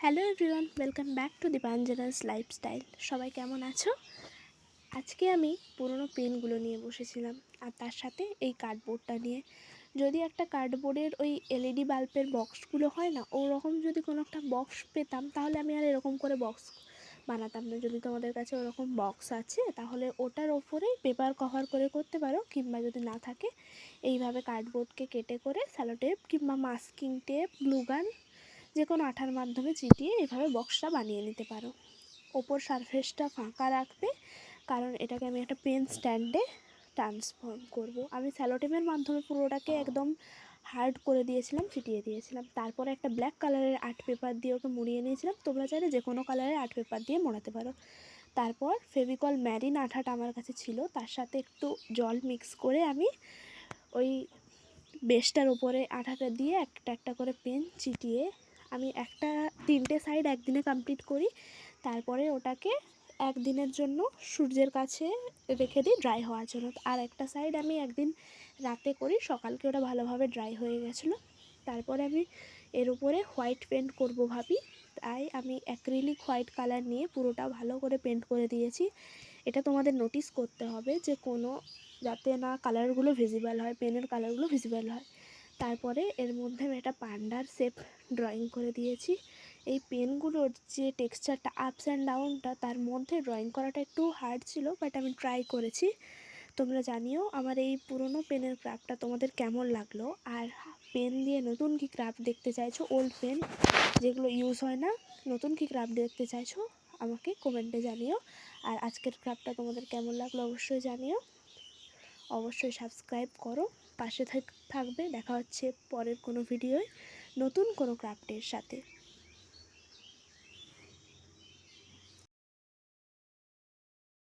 Hello everyone, welcome back to Dipanjana's lifestyle. সবাই কেমন আছো? আজকে আমি পুরনো পেনগুলো নিয়ে বসেছিলাম, আর তার সাথে এই কার্ডবোর্ডটা নিয়ে। যদি একটা কার্ডবোর্ডের ওই এলইডি বাল্বের বক্সগুলো হয় না, ওরকম যদি কোনো একটা বক্স পেতাম তাহলে আমি আর এরকম করে বক্স বানাতাম না। যদি তোমাদের কাছে ওরকম বক্স আছে তাহলে ওটার ওপরেই পেপার কভার করে করতে পারো, কিংবা যদি না থাকে এইভাবে কার্ডবোর্ডকে কেটে করে স্যালোটেপ কিংবা মাস্কিং টেপ, গ্লুগান, যে কোনো আঠার মাধ্যমে চিটিয়ে এভাবে বক্সটা বানিয়ে নিতে পারো। ওপর সারফেসটা ফাঁকা রাখবে, কারণ এটাকে আমি একটা পেন স্ট্যান্ডে ট্রান্সফর্ম করব। আমি স্যালোটেপের মাধ্যমে পুরোটাকে একদম হার্ড করে দিয়েছিলাম, চিটিয়ে দিয়েছিলাম। তারপরে একটা ব্ল্যাক কালারের আর্ট পেপার দিয়ে ওকে মুড়িয়ে নিয়েছিলাম। তোমরা চাইলে যে কোনো কালারের আর্ট পেপার দিয়ে মোড়াতে পারো। তারপর ফেভিকল ম্যারিন আঠাটা আমার কাছে ছিল, তার সাথে একটু জল মিক্স করে আমি ওই বেসটার উপরে আঠাটা দিয়ে একটা একটা করে পেন চিটিয়ে আমি তিনটে সাইড একদিনে কমপ্লিট করি। তারপরে ওটাকে একদিনের জন্য সূর্যের কাছে রেখে দিই ড্রাই হওয়ার জন্য। আর একটা সাইড আমি একদিন রাতে করি, সকালকে ওটা ভালোভাবে ড্রাই হয়ে গেছিলো। তারপরে আমি এর উপরে হোয়াইট পেন্ট করব ভাবি, তাই আমি অ্যাক্রিলিক হোয়াইট কালার নিয়ে পুরোটা ভালো করে পেন্ট করে দিয়েছি। এটা তোমাদের নোটিস করতে হবে যে কোনো যাতে না কালারগুলো ভিজিবল হয়, পেনের কালারগুলো ভিজিবল হয়। তারপরে এর মধ্যে আমি একটা পান্ডার শেপ ড্রয়িং করে দিয়েছি। এই পেনগুলোর যে টেক্সচারটা আপস অ্যান্ড ডাউনটা, তার মধ্যে ড্রয়িং করাটা একটু হার্ড ছিল, বাট আমি ট্রাই করেছি। তোমরা জানিও আমার এই পুরনো পেনের ক্রাফটটা তোমাদের কেমন লাগলো, আর পেন দিয়ে নতুন কি ক্রাফট দেখতে চাইছো, ওল্ড পেন যেগুলো ইউজ হয় না, নতুন কি ক্রাফট দেখতে চাইছো আমাকে কমেন্টে জানিও। আর আজকের ক্রাফটটা তোমাদের কেমন লাগলো অবশ্যই জানিও। অবশ্যই সাবস্ক্রাইব করো, পাশে থাকবে। দেখা হচ্ছে পরের কোনো ভিডিওয় নতুন কোনো ক্রাফটের সাথে।